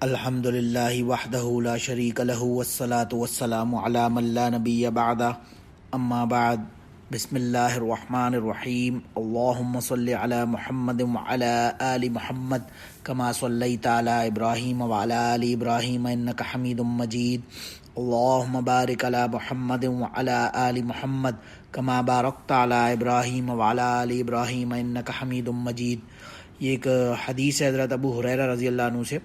الحمد للہ وحدہ لا شریک لہ والصلاة والسلام علی من لا نبی بعدہ اما بعد بسم اللہ الرحمن الرحیم اللہم صلی علی محمد وعلی آل محمد کما صلیت علی ابراہیم وعلی آل ابراہیم انک حمید مجید اللہم بارک علی محمد وعلی آل محمد کما بارکت علی ابراہیم وعلی آل ابراہیم انک حمید مجید۔ یہ ایک حدیث ہے حضرت ابو ہریرہ رضی اللہ عنہ سے،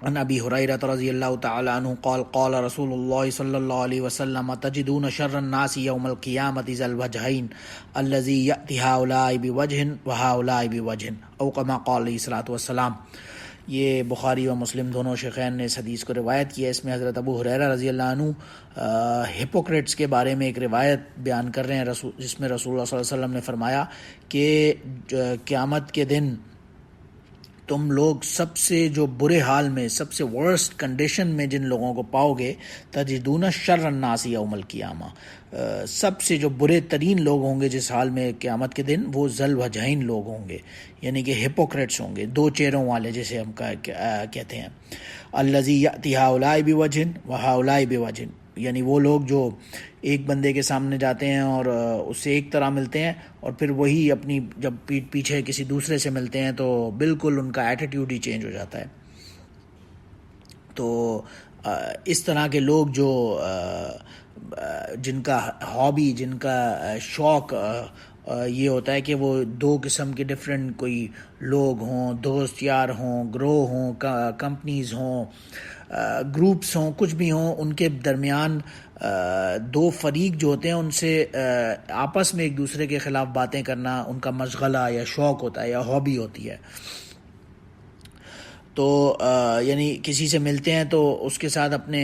عن ابی ہریرہ رضی اللہ تعالی عنہ قال قال رسول اللہ صلی اللہ علیہ وسلم تجدون شر الناس یوم القیامۃ ذا الوجہین الذی یأتی ہؤلاء بوجہ وہؤلاء بوجہ او کما قال علیہ الصلوۃ والسلام۔ یہ بخاری و مسلم دونوں شیخین نے اس حدیث کو روایت کیا ہے۔ اس میں حضرت ابو ہریرہ رضی اللہ عنہ ہپوکریٹس کے بارے میں ایک روایت بیان کر رہے ہیں جس میں رسول اللہ صلی اللہ علیہ وسلم نے فرمایا کہ قیامت کے دن تم لوگ سب سے جو برے حال میں، سب سے ورسٹ کنڈیشن میں جن لوگوں کو پاؤ گے، تجدون شر الناس یوم القیامہ، سب سے جو برے ترین لوگ ہوں گے جس حال میں قیامت کے دن، وہ ذل وجہین لوگ ہوں گے، یعنی کہ ہپوکریٹس ہوں گے، دو چہروں والے جسے ہم کہتے ہیں۔ الذی یأتی ہؤلاء بوجہ وہؤلاء بوجہ، یعنی وہ لوگ جو ایک بندے کے سامنے جاتے ہیں اور اس سے ایک طرح ملتے ہیں، اور پھر وہی اپنی جب پیٹھ پیچھے کسی دوسرے سے ملتے ہیں تو بالکل ان کا ایٹیٹیوڈ ہی چینج ہو جاتا ہے۔ تو اس طرح کے لوگ جو جن کا ہابی، جن کا شوق یہ ہوتا ہے کہ وہ دو قسم کے ڈفرینٹ کوئی لوگ ہوں، دوست یار ہوں، گروہ ہوں، کمپنیز ہوں، گروپس ہوں، کچھ بھی ہوں، ان کے درمیان دو فریق جو ہوتے ہیں ان سے آپس میں ایک دوسرے کے خلاف باتیں کرنا ان کا مشغلہ یا شوق ہوتا ہے یا ہابی ہوتی ہے۔ تو یعنی کسی سے ملتے ہیں تو اس کے ساتھ اپنے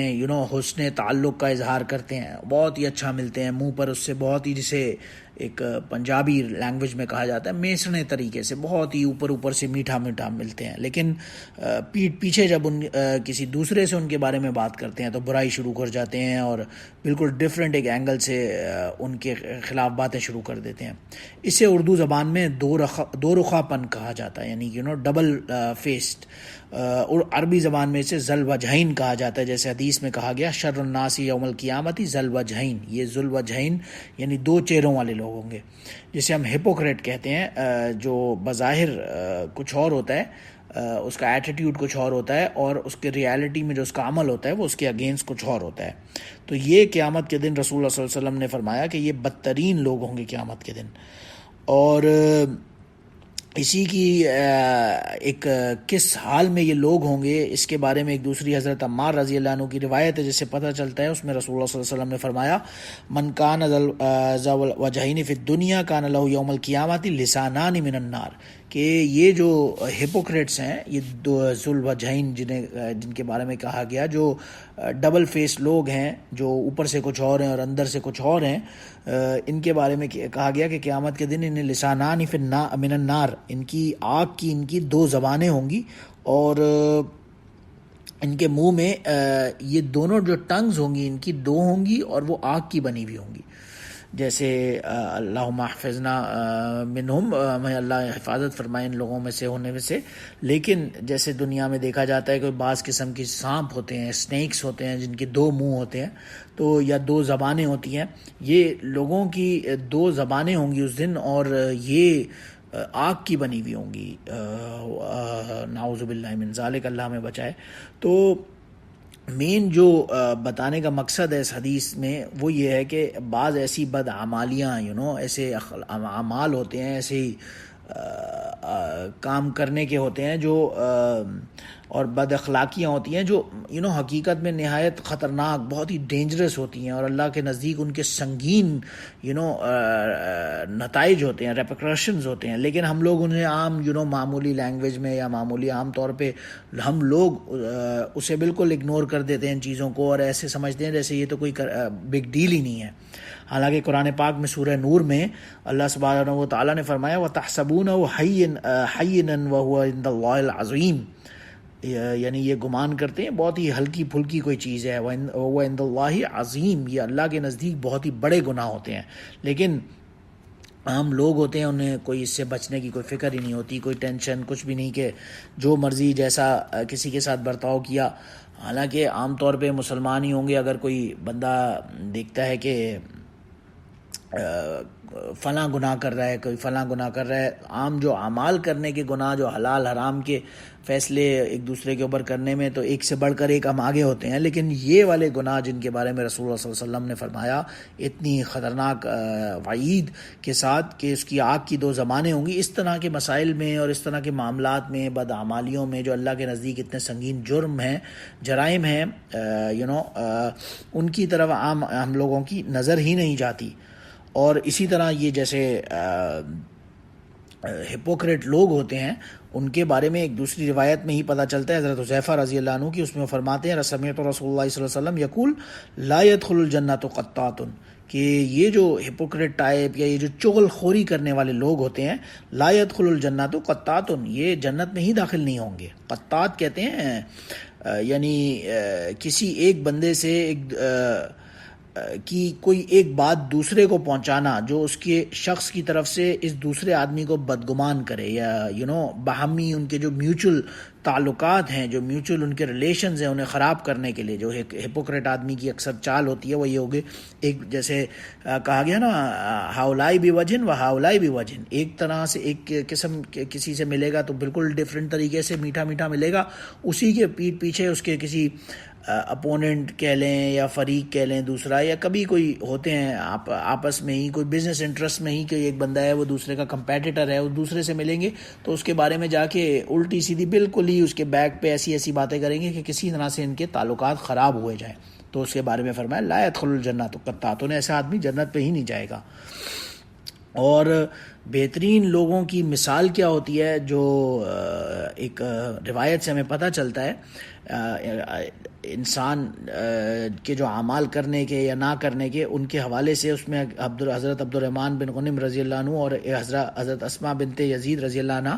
حسن تعلق کا اظہار کرتے ہیں، بہت ہی اچھا ملتے ہیں، منہ پر اس سے بہت ہی، جسے ایک پنجابی لینگویج میں کہا جاتا ہے میسنے طریقے سے، بہت ہی اوپر سے میٹھا میٹھا ملتے ہیں، لیکن پیٹھ پیچھے جب کسی دوسرے سے ان کے بارے میں بات کرتے ہیں تو برائی شروع کر جاتے ہیں اور بالکل ڈفرینٹ ایک اینگل سے ان کے خلاف باتیں شروع کر دیتے ہیں۔ اسے اردو زبان میں دو رخا پن کہا جاتا ہے، یعنی ڈبل فیسڈ، اور عربی زبان میں اسے ذل وجہین کہا جاتا ہے، جیسے حدیث میں کہا گیا شر الناس یوم القیامت ذل وجہین، یہ ذل وجہین یعنی دو چہروں والے لوگ ہوں گے، جسے ہم ہپوکریٹ کہتے ہیں، جو بظاہر کچھ اور ہوتا ہے، اس کا ایٹیٹیوڈ کچھ اور ہوتا ہے، اور اس کے ریالٹی میں جو اس کا عمل ہوتا ہے وہ اس کے اگینسٹ کچھ اور ہوتا ہے۔ تو یہ قیامت کے دن رسول اللہ صلی اللہ علیہ وسلم نے فرمایا کہ یہ بدترین لوگ ہوں گے قیامت کے دن۔ اور اسی کی ایک کس حال میں یہ لوگ ہوں گے اس کے بارے میں ایک دوسری حضرت عمار رضی اللہ عنہ کی روایت ہے جس سے پتہ چلتا ہے۔ اس میں رسول اللہ صلی اللہ علیہ وسلم نے فرمایا من کان ذا وجہین فی الدنیا کان لہ یوم القیامۃ لسانان من النار، کہ یہ جو ہپوکریٹس ہیں، یہ دو ذل وجہین جن کے بارے میں کہا گیا، جو ڈبل فیس لوگ ہیں، جو اوپر سے کچھ اور ہیں اور اندر سے کچھ اور ہیں، ان کے بارے میں کہا گیا کہ قیامت کے دن انہیں لسانان فی من النار، ان کی آگ کی ان کی دو زبانیں ہوں گی، اور ان کے منہ میں یہ دونوں جو ٹنگز ہوں گی ان کی دو ہوں گی اور وہ آگ کی بنی ہوئی ہوں گی۔ جیسے اللہم احفظنا منہم، ہمیں اللہ حفاظت فرمائے ان لوگوں میں سے ہونے میں سے، لیکن جیسے دنیا میں دیکھا جاتا ہے کہ بعض قسم کی سانپ ہوتے ہیں، سنیکس ہوتے ہیں جن کے دو منہ ہوتے ہیں، تو یا دو زبانیں ہوتی ہیں، یہ لوگوں کی دو زبانیں ہوں گی اس دن، اور یہ آگ کی بنی ہوئی ہوں گی، نعوذ باللہ من ذالک، اللہ ہمیں بچائے۔ تو مین جو بتانے کا مقصد ہے اس حدیث میں وہ یہ ہے کہ بعض ایسی بدعمالیاں، ایسے اعمال ہوتے ہیں، ایسے کام کرنے کے ہوتے ہیں جو اور بد اخلاقیاں ہوتی ہیں جو حقیقت میں نہایت خطرناک، بہت ہی ڈینجرس ہوتی ہیں، اور اللہ کے نزدیک ان کے سنگین نتائج ہوتے ہیں، ریپریکاشنز ہوتے ہیں، لیکن ہم لوگ انہیں عام معمولی لینگویج میں یا معمولی عام طور پہ ہم لوگ اسے بالکل اگنور کر دیتے ہیں ان چیزوں کو، اور ایسے سمجھتے ہیں جیسے یہ تو کوئی بگ ڈیل ہی نہیں ہے۔ حالانکہ قرآن پاک میں سورہ نور میں اللہ سبحانہ و تعالیٰ نے فرمایا وَتَحْسَبُونَهُ هَيِّنًا وَهُوَ عِندَ اللَّهِ الْعَظِيمُ، یعنی یہ گمان کرتے ہیں بہت ہی ہلکی پھلکی کوئی چیز ہے، وَعِندَ اللَّهِ عَظِيمٌ، یہ اللہ کے نزدیک بہت ہی بڑے گناہ ہوتے ہیں، لیکن عام لوگ ہوتے ہیں انہیں کوئی اس سے بچنے کی کوئی فکر ہی نہیں ہوتی، کوئی ٹینشن کچھ بھی نہیں کہ جو مرضی جیسا کسی کے ساتھ برتاؤ کیا. حالانکہ عام طور پہ مسلمان ہی ہوں گے، اگر کوئی بندہ دیکھتا ہے کہ فلاں گناہ کر رہا ہے، کوئی فلاں گناہ کر رہا ہے، عام جو اعمال کرنے کے گناہ، جو حلال حرام کے فیصلے ایک دوسرے کے اوپر کرنے میں تو ایک سے بڑھ کر ایک ہم آگے ہوتے ہیں، لیکن یہ والے گناہ جن کے بارے میں رسول اللہ صلی اللہ علیہ وسلم نے فرمایا اتنی خطرناک وعید کے ساتھ کہ اس کی آگ کی دو زبانیں ہوں گی، اس طرح کے مسائل میں اور اس طرح کے معاملات میں، بدعمالیوں میں جو اللہ کے نزدیک اتنے سنگین جرم ہیں، جرائم ہیں، ان کی طرف عام ہم لوگوں کی نظر ہی نہیں جاتی. اور اسی طرح یہ جیسے ہپوکریٹ لوگ ہوتے ہیں ان کے بارے میں ایک دوسری روایت میں ہی پتہ چلتا ہے، حضرت حذیفہ رضی اللہ عنہ کی، اس میں فرماتے ہیں سمعت رسول اللہ صلی اللہ علیہ وسلم یقول لا يدخل الجنۃ قطات، کہ یہ جو ہپوکریٹ ٹائپ یا یہ جو چغل خوری کرنے والے لوگ ہوتے ہیں، لا يدخل الجنۃ قطات، یہ جنت میں ہی داخل نہیں ہوں گے. قطات کہتے ہیں یعنی کسی ایک بندے سے کی کوئی ایک بات دوسرے کو پہنچانا جو اس کے شخص کی طرف سے اس دوسرے آدمی کو بدگمان کرے، یا باہمی ان کے جو میوچل تعلقات ہیں، جو میوچل ان کے ریلیشنز ہیں، انہیں خراب کرنے کے لیے جو ہپوکریٹ آدمی کی اکثر چال ہوتی ہے وہ یہ ہوگی، ایک جیسے کہا گیا نا ہاولائی بھی وجن و ہاولائی بھی وجن، ایک طرح سے ایک قسم کسی سے ملے گا تو بالکل ڈیفرنٹ طریقے سے میٹھا میٹھا ملے گا، اسی کے پیٹھ پیچھے اس کے کسی اپوننٹ کہہ لیں یا فریق کہہ لیں دوسرا، یا کبھی کوئی ہوتے ہیں آپس میں ہی کوئی بزنس انٹرسٹ میں ہی کہ ایک بندہ ہے وہ دوسرے کا کمپیٹیٹر ہے، وہ دوسرے سے ملیں گے تو اس کے بارے میں جا کے الٹی سیدھی بالکل ہی اس کے بیک پہ ایسی باتیں کریں گے کہ کسی طرح سے ان کے تعلقات خراب ہوئے جائیں. تو اس کے بارے میں فرمایا لا يدخل الجنۃ قطات، ایسا آدمی جنت پہ ہی نہیں جائے گا. اور بہترین لوگوں کی مثال کیا ہوتی ہے، جو ایک روایت سے ہمیں پتہ چلتا ہے انسان کے جو اعمال کرنے کے یا نہ کرنے کے ان کے حوالے سے، اس میں حضرت عبد الرحمن بن غنم رضی اللہ عنہ اور حضرت اسماء بنت یزید رضی اللہ عنہ،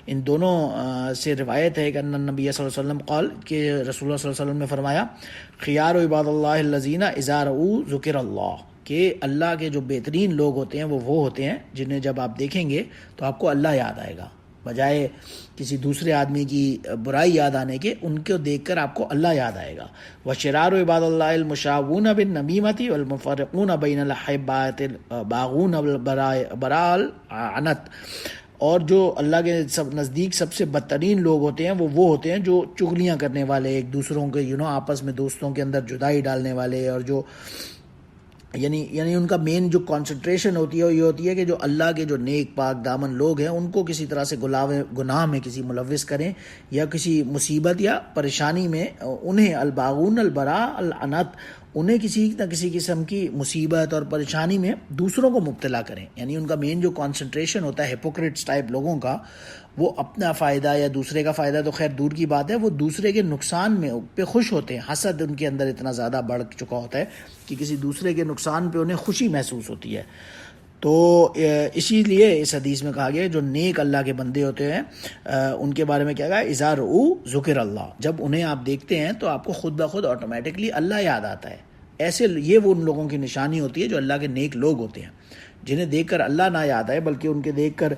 ان دونوں سے روایت ہے کہ ان نبی صلی اللہ علیہ وسلم قال، کہ رسول اللہ صلی اللہ علیہ وسلم نے فرمایا خیار عباد اللہ الذین اذا رؤوا ذکر اللہ، کہ اللہ کے جو بہترین لوگ ہوتے ہیں وہ ہوتے ہیں جنہیں جب آپ دیکھیں گے تو آپ کو اللہ یاد آئے گا، بجائے کسی دوسرے آدمی کی برائی یاد آنے کے ان کو دیکھ کر آپ کو اللہ یاد آئے گا. وشرار عباد اللہ المشاؤون بالنمیمۃ والمفرقون بین الاحباء باغون براء العنت، اور جو اللہ کے نزدیک سب سے بدترین لوگ ہوتے ہیں وہ ہوتے ہیں جو چغلیاں کرنے والے، ایک دوسروں کے آپس میں دوستوں کے اندر جدائی ڈالنے والے، اور جو یعنی ان کا مین جو کانسنٹریشن ہوتی ہے وہ یہ ہوتی ہے کہ جو اللہ کے جو نیک پاک دامن لوگ ہیں ان کو کسی طرح سے گناہ میں کسی ملوث کریں یا کسی مصیبت یا پریشانی میں انہیں الباغون البراء العنت، انہیں کسی نہ کسی قسم کی مصیبت اور پریشانی میں دوسروں کو مبتلا کریں. یعنی ان کا مین جو کانسنٹریشن ہوتا ہے ہپوکریٹس ٹائپ لوگوں کا، وہ اپنا فائدہ یا دوسرے کا فائدہ تو خیر دور کی بات ہے، وہ دوسرے کے نقصان میں پہ خوش ہوتے ہیں. حسد ان کے اندر اتنا زیادہ بڑھ چکا ہوتا ہے کہ کسی دوسرے کے نقصان پہ انہیں خوشی محسوس ہوتی ہے. تو اسی لیے اس حدیث میں کہا گیا جو نیک اللہ کے بندے ہوتے ہیں ان کے بارے میں کیا کہا، اذا رؤوا ذکر اللہ، جب انہیں آپ دیکھتے ہیں تو آپ کو خود بخود آٹومیٹکلی اللہ یاد آتا ہے. ایسے یہ وہ ان لوگوں کی نشانی ہوتی ہے جو اللہ کے نیک لوگ ہوتے ہیں، جنہیں دیکھ کر اللہ نہ یاد آئے بلکہ ان کے دیکھ کر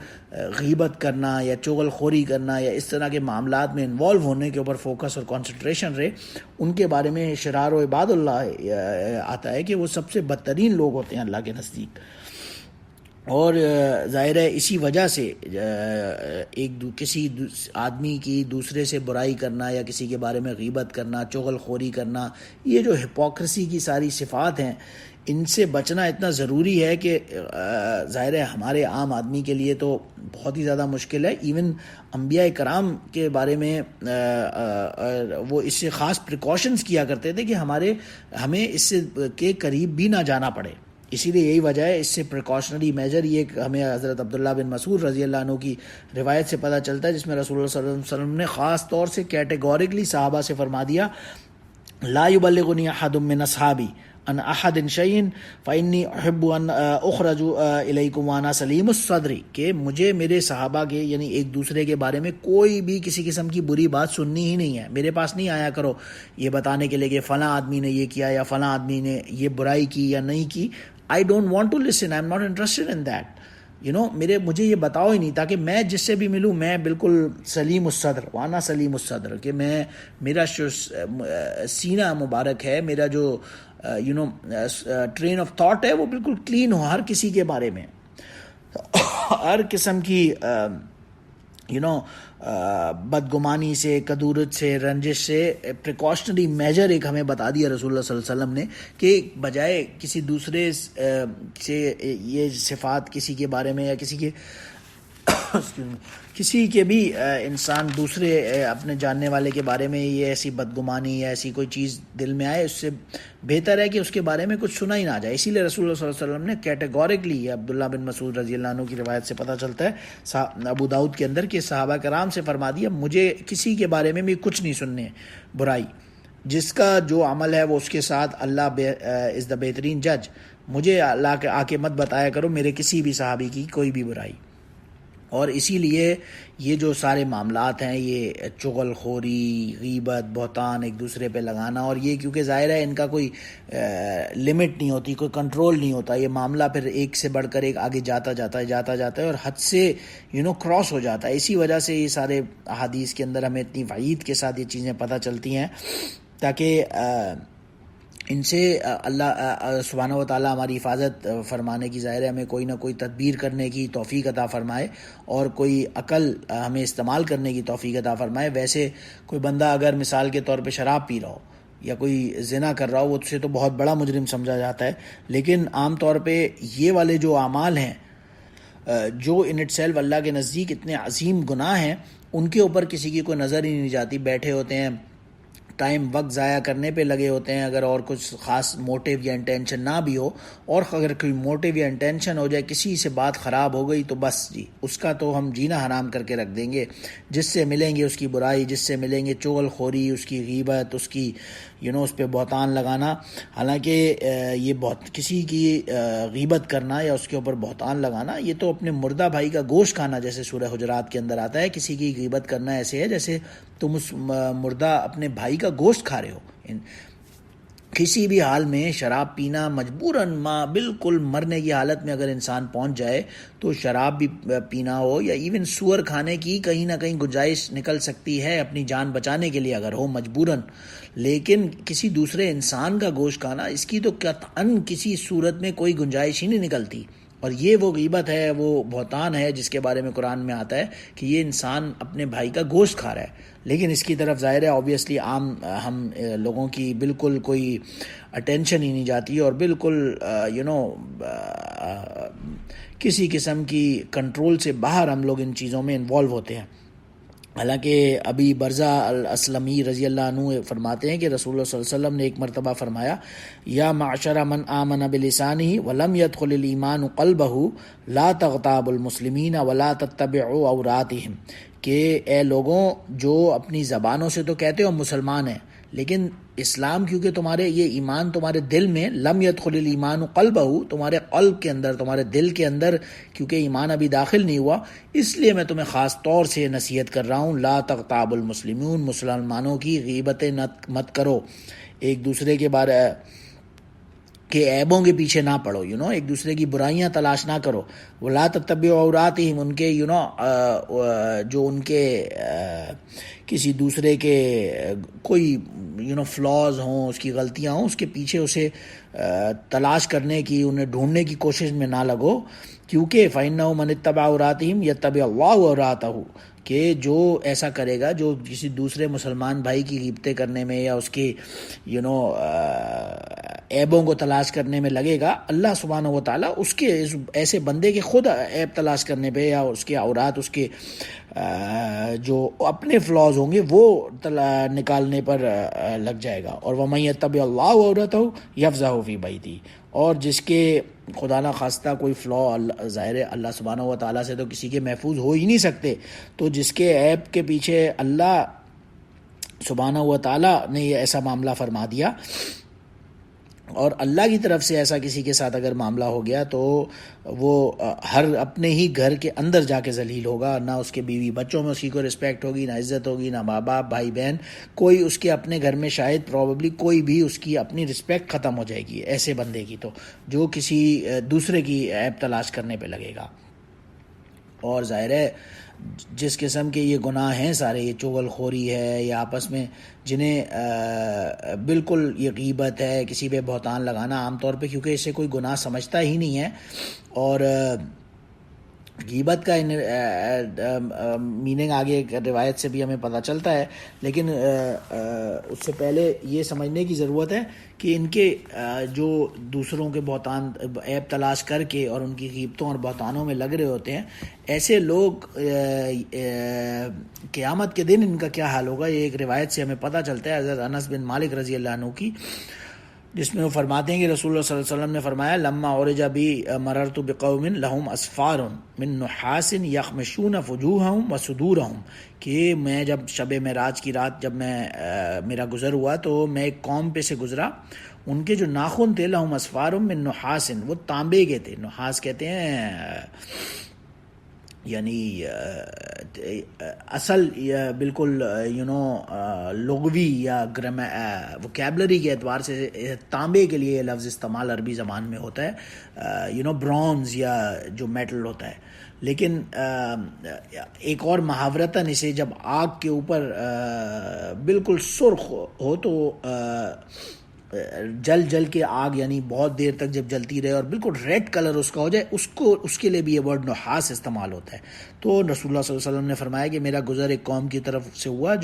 غیبت کرنا یا چغل خوری کرنا یا اس طرح کے معاملات میں انوالو ہونے کے اوپر فوکس اور کنسنٹریشن رہے. ان کے بارے میں شرار و عباد اللہ آتا ہے کہ وہ سب سے بدترین لوگ ہوتے ہیں اللہ کے نزدیک. اور ظاہر ہے اسی وجہ سے کسی آدمی کی دوسرے سے برائی کرنا یا کسی کے بارے میں غیبت کرنا، چغل خوری کرنا، یہ جو ہپوکریسی کی ساری صفات ہیں ان سے بچنا اتنا ضروری ہے کہ ظاہر ہے ہمارے عام آدمی کے لیے تو بہت ہی زیادہ مشکل ہے. ایون انبیاء کرام کے بارے میں وہ اس سے خاص پریکاشنز کیا کرتے تھے کہ ہمیں اس سے کے قریب بھی نہ جانا پڑے. اسی لیے یہی وجہ ہے، اس سے پریکاشنری میجر یہ ہمیں حضرت عبداللہ بن مسعود رضی اللہ عنہ کی روایت سے پتہ چلتا ہے، جس میں رسول اللہ صلی اللہ علیہ وسلم نے خاص طور سے کیٹیگوریکلی صحابہ سے فرما دیا لا یبلغنی احد من اصحابی ان احد شیء فانی احب ان اخرج الیکم وانا سلیم الصدر، کہ مجھے میرے صحابہ کے یعنی ایک دوسرے کے بارے میں کوئی بھی کسی قسم کی بری بات سننی ہی نہیں ہے. میرے پاس نہیں آیا کرو یہ بتانے کے لیے کہ فلاں آدمی نے یہ کیا یا فلاں آدمی نے یہ برائی کی یا نہیں کی. I don't want to listen, I'm not interested in that. مجھے یہ بتاؤ ہی نہیں، تاکہ میں جس سے بھی ملوں میں بالکل سلیم الصدر، وانا سلیم الصدر، کہ میرا سینہ مبارک ہے، میرا جو ٹرین آف تھاٹ ہے وہ بالکل کلین ہو ہر کسی کے بارے میں، ہر قسم کی بدگمانی سے، کدورت سے، رنجش سے پریکاشنری میجر ایک ہمیں بتا دیا رسول اللہ صلی اللہ علیہ وسلم نے، کہ بجائے کسی دوسرے سے یہ صفات کسی کے بارے میں یا کسی کے بھی انسان دوسرے اپنے جاننے والے کے بارے میں یہ ایسی بدگمانی یا ایسی کوئی چیز دل میں آئے، اس سے بہتر ہے کہ اس کے بارے میں کچھ سنا ہی نہ جائے۔ اسی لیے رسول اللہ صلی اللہ علیہ وسلم نے کیٹیگورکلی، عبداللہ بن مسعود رضی اللہ عنہ کی روایت سے پتہ چلتا ہے ابو داؤد کے اندر، کہ صحابہ کرام سے فرما دیا مجھے کسی کے بارے میں بھی کچھ نہیں سننے برائی، جس کا جو عمل ہے وہ اس کے ساتھ اللہ از دا بہترین جج، مجھے اللہ کے آ کے مت بتایا کرو میرے کسی بھی صحابی کی کوئی بھی برائی۔ اور اسی لیے یہ جو سارے معاملات ہیں، یہ چغل خوری، غیبت، بہتان، ایک دوسرے پہ لگانا، اور یہ کیونکہ ظاہر ہے ان کا کوئی لمٹ نہیں ہوتی، کوئی کنٹرول نہیں ہوتا، یہ معاملہ پھر ایک سے بڑھ کر ایک آگے جاتا ہے اور حد سے کراس ہو جاتا ہے۔ اسی وجہ سے یہ سارے احادیث کے اندر ہمیں اتنی وعید کے ساتھ یہ چیزیں پتہ چلتی ہیں، تاکہ ان سے اللہ سبحانہ و تعالیٰ ہماری حفاظت فرمانے کی، ظاہر ہے ہمیں کوئی نہ کوئی تدبیر کرنے کی توفیق عطا فرمائے اور کوئی عقل ہمیں استعمال کرنے کی توفیق عطا فرمائے۔ ویسے کوئی بندہ اگر مثال کے طور پہ شراب پی رہا ہو یا کوئی زنا کر رہا ہو، وہ اسے تو بہت بڑا مجرم سمجھا جاتا ہے، لیکن عام طور پہ یہ والے جو اعمال ہیں جو ان اٹ سیلف اللہ کے نزدیک اتنے عظیم گناہ ہیں، ان کے اوپر کسی کی کوئی نظر ہی نہیں جاتی، بیٹھے ہوتے ہیں، ٹائم وقت ضائع کرنے پہ لگے ہوتے ہیں، اگر اور کچھ خاص موٹیو یا انٹینشن نہ بھی ہو، اور اگر کوئی موٹیو یا انٹینشن ہو جائے، کسی سے بات خراب ہو گئی تو بس جی اس کا تو ہم جینا حرام کر کے رکھ دیں گے، جس سے ملیں گے اس کی برائی، جس سے ملیں گے چغل خوری، اس کی غیبت، اس کی اس پہ بہتان لگانا۔ حالانکہ یہ کسی کی غیبت کرنا یا اس کے اوپر بہتان لگانا، یہ تو اپنے مردہ بھائی کا گوشت کھانا، جیسے سورہ حجرات کے اندر آتا ہے، کسی کی غیبت کرنا ایسے ہے جیسے تم اس مردہ اپنے بھائی کا گوشت کھا رہے ہو۔ کسی بھی حال میں شراب پینا مجبوراً بالکل مرنے کی حالت میں اگر انسان پہنچ جائے تو شراب بھی پینا ہو، یا ایون سور کھانے کی کہیں نہ کہیں گنجائش نکل سکتی ہے اپنی جان بچانے کے لیے اگر ہو مجبوراً، لیکن کسی دوسرے انسان کا گوشت کھانا، اس کی تو قطعاً کسی صورت میں کوئی گنجائش ہی نہیں نکلتی۔ اور یہ وہ غیبت ہے، وہ بہتان ہے جس کے بارے میں قرآن میں آتا ہے کہ یہ انسان اپنے بھائی کا گوشت کھا رہا ہے، لیکن اس کی طرف ظاہر ہے آبویسلی عام ہم لوگوں کی بالکل کوئی اٹینشن ہی نہیں جاتی، اور بالکل کسی قسم کی کنٹرول سے باہر ہم لوگ ان چیزوں میں انوالو ہوتے ہیں۔ حالانکہ ابھی برزہ الاسلمی رضی اللہ عنہ فرماتے ہیں کہ رسول اللہ صلی اللہ علیہ وسلم نے ایک مرتبہ فرمایا، یا معشر من آمن بلسانہ ولم يدخل الایمان قلبہ لا تغتابوا المسلمین ولا تتبعوا عوراتہم، کہ اے لوگوں جو اپنی زبانوں سے تو کہتے ہو مسلمان ہیں، لیکن اسلام کیونکہ تمہارے یہ ایمان تمہارے دل میں، لم يدخل الایمان قلبہ، تمہارے قلب کے اندر، تمہارے دل کے اندر کیونکہ ایمان ابھی داخل نہیں ہوا، اس لیے میں تمہیں خاص طور سے نصیحت کر رہا ہوں، لا تغتابوا المسلمون، مسلمانوں کی غیبتیں مت کرو، ایک دوسرے کے بارے کے عیبوں کے پیچھے نہ پڑو، ایک دوسرے کی برائیاں تلاش نہ کرو، ولا تتبعوا عوراتہم، ان کے جو ان کے کسی دوسرے کے کوئی فلاز ہوں، اس کی غلطیاں ہوں، اس کے پیچھے اسے تلاش کرنے کی، انہیں ڈھونڈنے کی کوشش میں نہ لگو، کیونکہ فَإِنَّهُ مَنِ اتَّبَعَ عَوْرَاتِهِمْ يَتَّبِعُ اللَّهُ عَوْرَاتَهُ، کہ جو ایسا کرے گا، جو کسی دوسرے مسلمان بھائی کی غیبتیں کرنے میں یا اس کی عیبوں کو تلاش کرنے میں لگے گا، اللہ سبحانہ و تعالیٰ اس کے ایسے بندے کے خود عیب تلاش کرنے پہ یا اس کے عورات، اس کے جو اپنے فلاز ہوں گے وہ نکالنے پر لگ جائے گا۔ اور وَمَن يَتَّبِعِ اللَّهُ عَوْرَتَهُ يَفْضَحُ فِي بَيْتِهِ، اور جس کے خدا نہ خواستہ کوئی فلا، ظاہر ہے اللہ سبحانہ و تعالیٰ سے تو کسی کے محفوظ ہو ہی نہیں سکتے، تو جس کے عیب کے پیچھے اللہ سبحانہ و تعالیٰ نے یہ ایسا معاملہ فرما دیا، اور اللہ کی طرف سے ایسا کسی کے ساتھ اگر معاملہ ہو گیا تو وہ ہر اپنے ہی گھر کے اندر جا کے ذلیل ہوگا، نہ اس کے بیوی بچوں میں اس کی کوئی رسپیکٹ ہوگی، نہ عزت ہوگی، نہ ماں باپ، بھائی بہن، کوئی اس کے اپنے گھر میں شاید پروبیبلی کوئی بھی اس کی اپنی رسپیکٹ ختم ہو جائے گی ایسے بندے کی، تو جو کسی دوسرے کی عیب تلاش کرنے پہ لگے گا۔ اور ظاہر ہے جس قسم کے یہ گناہ ہیں سارے، یہ چغل خوری ہے یا آپس میں جنہیں بالکل یہ غیبت ہے، کسی پہ بہتان لگانا، عام طور پہ کیونکہ اسے کوئی گناہ سمجھتا ہی نہیں ہے، اور غیبت کا میننگ آگے ایک روایت سے بھی ہمیں پتہ چلتا ہے، لیکن اس سے پہلے یہ سمجھنے کی ضرورت ہے کہ ان کے جو دوسروں کے بہتان عیب تلاش کر کے اور ان کی غیبتوں اور بہتانوں میں لگ رہے ہوتے ہیں، ایسے لوگ قیامت کے دن ان کا کیا حال ہوگا، یہ ایک روایت سے ہمیں پتہ چلتا ہے حضرت انس بن مالک رضی اللہ عنہ کی، جس میں وہ فرماتے ہیں کہ رسول اللہ صلی اللہ علیہ وسلم نے فرمایا لما عرج بی مررت بقوم لهم اسفار من نحاس یخمشون وجوہهم وصدورهم، کہ میں جب شب معراج کی رات جب میں میرا گزر ہوا تو میں ایک قوم پہ سے گزرا، ان کے جو ناخن تھے لهم اسفار من نحاس، وہ تانبے کے تھے، نحاس کہتے ہیں یعنی اصل بالکل لغوی یا وکیبلری کے اعتبار سے تانبے کے لیے یہ لفظ استعمال عربی زبان میں ہوتا ہے، برونز یا جو میٹل ہوتا ہے، لیکن ایک اور محاورتاً اسے جب آگ کے اوپر بالکل سرخ ہو تو جل کے آگ یعنی بہت دیر تک جب جلتی رہے اور بالکل ریڈ کلر اس کا ہو جائے، اس کے لیے بھی یہ ورڈ نحاس استعمال ہوتا ہے۔ تو رسول اللہ صلی اللہ علیہ وسلم نے فرمایا کہ میرا گزر ایک قوم کی طرف سے ہوا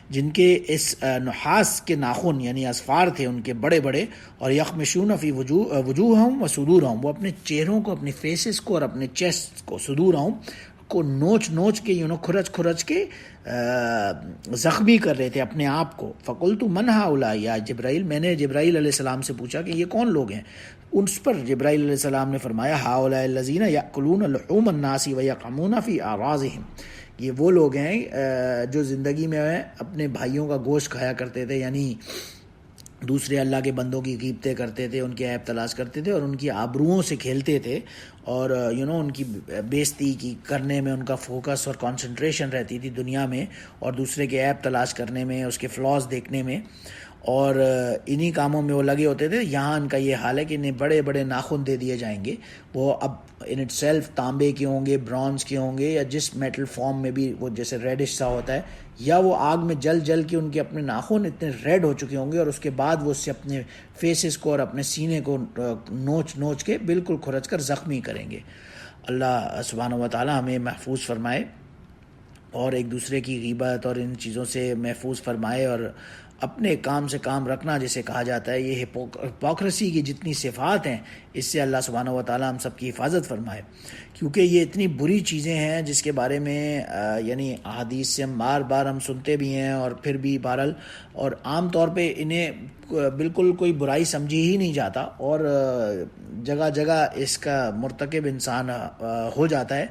جن کے اس نحاس کے ناخن یعنی اسفار تھے ان کے بڑے بڑے، اور یخمشون فی وجوہہم وصدورہم، وہ اپنے چہروں کو، اپنے فیسز کو اور اپنے چیسٹ کو، صدورہم کو نوچ کے کھرچ کے زخمی کر رہے تھے اپنے آپ کو۔ فقلت من ہؤلاء یا جبرائیل، میں نے جبرائیل علیہ السلام سے پوچھا کہ یہ کون لوگ ہیں؟ اس پر جبرائیل علیہ السلام نے فرمایا ہؤلاء الذین یأکلون لحوم الناس ویقعمون فی اعراضہم، یہ وہ لوگ ہیں جو زندگی میں اپنے بھائیوں کا گوشت کھایا کرتے تھے، یعنی دوسرے اللہ کے بندوں کی غیبتیں کرتے تھے، ان کے عیب تلاش کرتے تھے اور ان کی آبروؤں سے کھیلتے تھے، اور ان کی بےزتی کی کرنے میں ان کا فوکس اور کنسنٹریشن رہتی تھی دنیا میں، اور دوسرے کے عیب تلاش کرنے میں، اس کے فلاز دیکھنے میں، اور انہی کاموں میں وہ لگے ہوتے تھے۔ یہاں ان کا یہ حال ہے کہ انہیں بڑے بڑے ناخن دے دیے جائیں گے، وہ اب ان اٹ سیلف تانبے کے ہوں گے، برونز کے ہوں گے، یا جس میٹل فارم میں بھی وہ جیسے ریڈش سا ہوتا ہے، یا وہ آگ میں جل کے ان کے اپنے ناخن اتنے ریڈ ہو چکے ہوں گے، اور اس کے بعد وہ اس سے اپنے فیسز کو اور اپنے سینے کو نوچ کے بالکل کھرچ کر زخمی کریں گے۔ اللہ سبحانہ و تعالی ہمیں محفوظ فرمائے اور ایک دوسرے کی غیبت اور ان چیزوں سے محفوظ فرمائے، اور اپنے کام سے کام رکھنا جسے کہا جاتا ہے، یہ ہپوکریسی کی جتنی صفات ہیں اس سے اللہ سبحانہ و تعالی ہم سب کی حفاظت فرمائے، کیونکہ یہ اتنی بری چیزیں ہیں جس کے بارے میں یعنی احادیث سے بار بار ہم سنتے بھی ہیں، اور پھر بھی بہرحال اور عام طور پہ انہیں بالکل کوئی برائی سمجھی ہی نہیں جاتا، اور جگہ جگہ اس کا مرتکب انسان ہو جاتا ہے۔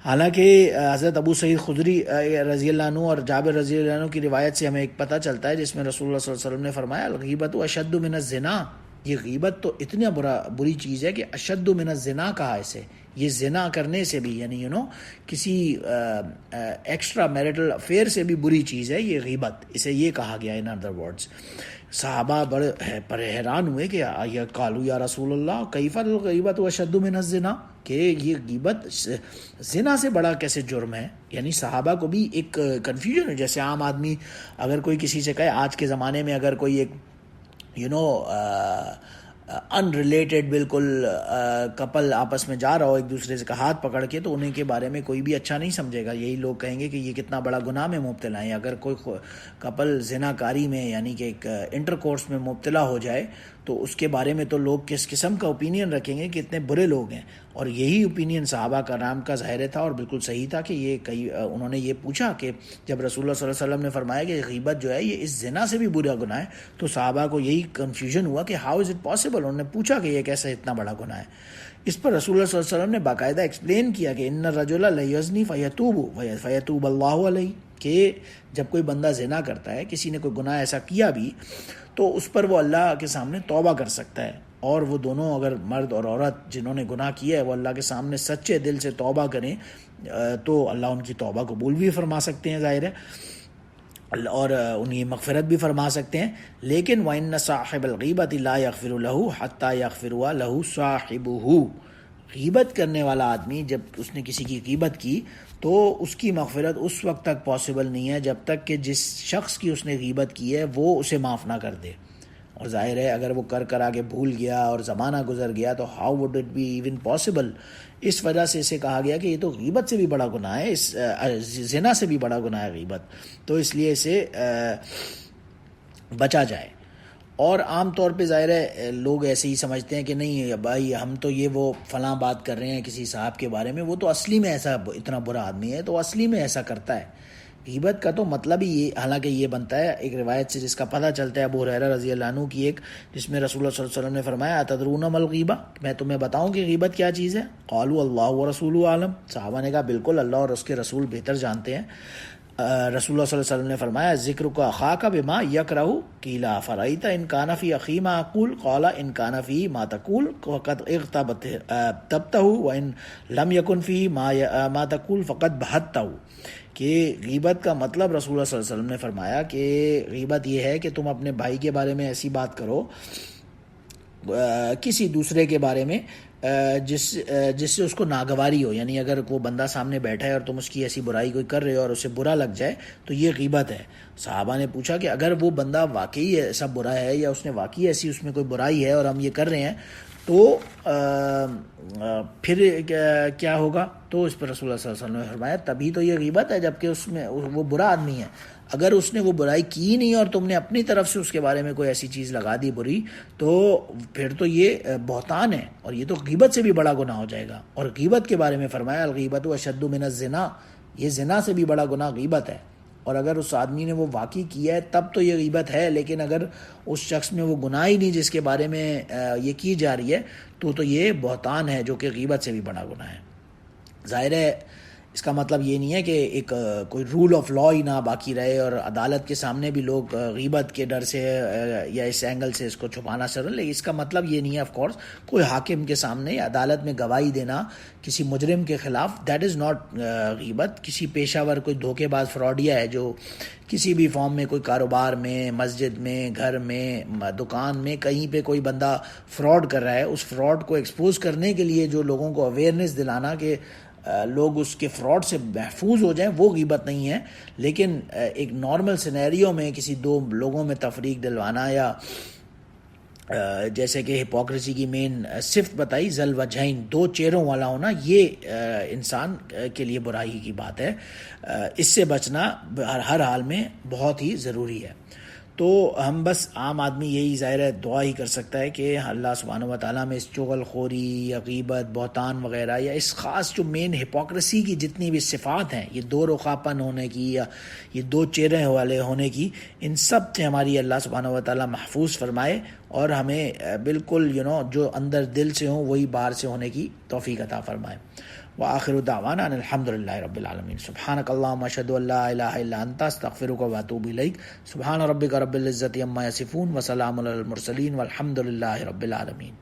حالانکہ حضرت ابو سعید خدری رضی اللہ عنہ اور جابر رضی اللہ عنہ کی روایت سے ہمیں ایک پتہ چلتا ہے، جس میں رسول اللہ صلی اللہ علیہ وسلم نے فرمایا الغیبۃ اشد من الزنا، یہ غیبت تو اتنا بری چیز ہے کہ اشد من الزنا کہا اسے، یہ زنا کرنے سے بھی یعنی کسی ایکسٹرا میرٹل افیئر سے بھی بری چیز ہے یہ غیبت، اسے یہ کہا گیا ان ادر ورڈز۔ صحابہ بڑے حیران ہوئے کہ یا قالوا یا رسول اللہ کیف الغیبۃ اشد من الزنا، کہ یہ غیبت زنا سے بڑا کیسے جرم ہے؟ یعنی صحابہ کو بھی ایک کنفیوژن ہے، جیسے عام آدمی اگر کوئی کسی سے کہے آج کے زمانے میں اگر کوئی ایک ان ریلیٹڈ بالکل کپل آپس میں جا رہا ہو ایک دوسرے سے ہاتھ پکڑ کے، تو انہیں کے بارے میں کوئی بھی اچھا نہیں سمجھے گا، یہی لوگ کہیں گے کہ یہ کتنا بڑا گناہ میں مبتلا ہیں۔ اگر کوئی کپل زنا کاری میں یعنی کہ ایک انٹر کورس میں مبتلا ہو جائے تو اس کے بارے میں تو لوگ کس قسم کا اوپینین رکھیں گے کہ اتنے برے لوگ ہیں، اور یہی اوپینین صحابہ کرام کا ظاہر تھا اور بالکل صحیح تھا کہ انہوں نے یہ پوچھا کہ جب رسول اللہ صلی اللہ علیہ وسلم نے فرمایا کہ غیبت جو ہے یہ اس زنا سے بھی برا گناہ ہے، تو صحابہ کو یہی کنفیوژن ہوا کہ ہاؤ از اٹ پاسبل، انہوں نے پوچھا کہ یہ کیسے اتنا بڑا گناہ ہے۔ اس پر رسول اللہ صلی اللہ علیہ وسلم نے باقاعدہ ایکسپلین کیا کہ ان الرجل لیزنی فیتوب اللہ علیہ، کہ جب کوئی بندہ زنا کرتا ہے، کسی نے کوئی گناہ ایسا کیا بھی، تو اس پر وہ اللہ کے سامنے توبہ کر سکتا ہے، اور وہ دونوں اگر مرد اور عورت جنہوں نے گناہ کیا ہے وہ اللہ کے سامنے سچے دل سے توبہ کریں تو اللہ ان کی توبہ قبول بھی فرما سکتے ہیں، ظاہر ہے، اور انہیں مغفرت بھی فرما سکتے ہیں۔ لیکن وَإِنَّ صَاحِبَ الْغِيبَةِ لَا يَغْفِرُ لَهُ حَتَّى يَغْفِرُ لَهُ صَاحِبُهُ، غیبت کرنے والا آدمی جب اس نے کسی کی غیبت کی تو اس کی مغفرت اس وقت تک پاسبل نہیں ہے جب تک کہ جس شخص کی اس نے غیبت کی ہے وہ اسے معاف نہ کر دے. اور ظاہر ہے اگر وہ کر آگے بھول گیا اور زمانہ گزر گیا تو how would it be even possible. اس وجہ سے اسے کہا گیا کہ یہ تو غیبت سے بھی بڑا گناہ ہے, اس زنا سے بھی بڑا گناہ ہے غیبت, تو اس لیے اسے بچا جائے. اور عام طور پہ ظاہر ہے لوگ ایسے ہی سمجھتے ہیں کہ نہیں بھائی ہم تو یہ وہ فلاں بات کر رہے ہیں کسی صاحب کے بارے میں, وہ تو اصلی میں ایسا اتنا برا آدمی ہے تو اصلی میں ایسا کرتا ہے. غیبت کا تو مطلب ہی یہ, حالانکہ یہ بنتا ہے ایک روایت سے جس کا پتہ چلتا ہے ابو ہریرہ رضی اللہ عنہ کی ایک, جس میں رسول اللہ صلی اللہ علیہ وسلم نے فرمایا اتدرون ما الغیبہ, میں تمہیں بتاؤں کہ غیبت کیا چیز ہے؟ قالوا اللہ ورسولہ عالم, صحابہ نے کہا بالکل اللہ اور اس کے رسول بہتر جانتے ہیں. رسول اللہ صلی اللہ علیہ وسلم نے فرمایا ذکر کا اخاک بما یکرہ قیل فرأیت ان کان فی اخی ما اقول قال ان کان فی ما تقول فقد اغتبتہ وان لم یکن فی ما تقول فقد بہتہ. کہ غیبت کا مطلب رسول اللہ صلی اللہ علیہ وسلم نے فرمایا کہ غیبت یہ ہے کہ تم اپنے بھائی کے بارے میں ایسی بات کرو کسی دوسرے کے بارے میں جس سے اس کو ناگواری ہو, یعنی اگر وہ بندہ سامنے بیٹھا ہے اور تم اس کی ایسی برائی کوئی کر رہے ہو اور اسے برا لگ جائے تو یہ غیبت ہے. صحابہ نے پوچھا کہ اگر وہ بندہ واقعی ایسا برا ہے یا اس نے واقعی ایسی اس میں کوئی برائی ہے اور ہم یہ کر رہے ہیں تو پھر کیا ہوگا؟ تو اس پر رسول اللہ صلی اللہ علیہ وسلم نے فرمایا تبھی تو یہ غیبت ہے جبکہ اس میں وہ برا آدمی ہے. اگر اس نے وہ برائی کی نہیں اور تم نے اپنی طرف سے اس کے بارے میں کوئی ایسی چیز لگا دی بری تو پھر تو یہ بہتان ہے اور یہ تو غیبت سے بھی بڑا گناہ ہو جائے گا. اور غیبت کے بارے میں فرمایا الغیبت اشد من الزنا, یہ زنا سے بھی بڑا گناہ غیبت ہے. اور اگر اس آدمی نے وہ واقعی کیا ہے تب تو یہ غیبت ہے, لیکن اگر اس شخص میں وہ گناہ ہی نہیں جس کے بارے میں یہ کی جا رہی ہے تو یہ بہتان ہے جو کہ غیبت سے بھی بڑا گناہ ہے. ظاہر ہے اس کا مطلب یہ نہیں ہے کہ ایک کوئی رول آف لا ہی نہ باقی رہے اور عدالت کے سامنے بھی لوگ غیبت کے ڈر سے یا اس اینگل سے اس کو چھپانا چاہ رہے ہیں, لیکن اس کا مطلب یہ نہیں ہے. آف کورس کوئی حاکم کے سامنے یا عدالت میں گواہی دینا کسی مجرم کے خلاف دیٹ از ناٹ غیبت. کسی پیشہ ور کوئی دھوکے باز فراڈیا ہے جو کسی بھی فارم میں کوئی کاروبار میں, مسجد میں, گھر میں, دکان میں, کہیں پہ کوئی بندہ فراڈ کر رہا ہے, اس فراڈ کو ایکسپوز کرنے کے لیے جو لوگوں کو اویئرنیس دلانا کہ لوگ اس کے فراڈ سے محفوظ ہو جائیں, وہ غیبت نہیں ہے. لیکن ایک نارمل سینیریو میں کسی دو لوگوں میں تفریق دلوانا یا جیسے کہ ہپوکریسی کی مین صفت بتائی ذل وجہین, دو چہروں والا ہونا, یہ انسان کے لیے برائی کی بات ہے. اس سے بچنا ہر حال میں بہت ہی ضروری ہے. تو ہم بس عام آدمی یہی ظاہر ہے دعا ہی کر سکتا ہے کہ اللہ سبحانہ و تعالیٰ میں اس چغل خوری یا غیبت, بہتان وغیرہ یا اس خاص جو مین ہپوکریسی کی جتنی بھی صفات ہیں, یہ دو رخاپن ہونے کی یا یہ دو چہرے والے ہونے کی, ان سب سے ہماری اللہ سبحانہ و تعالیٰ محفوظ فرمائے اور ہمیں بالکل جو اندر دل سے ہوں وہی باہر سے ہونے کی توفیق عطا فرمائے. وآخر دعوانا ان الحمدللہ رب العالمین. سبحانک اللہم اشہد ان لا الہ الا انت استغفرک واتوب الیک. سبحان ربک رب العزۃ عما یصفون وسلام علی المرسلین والحمدللہ رب العالمین.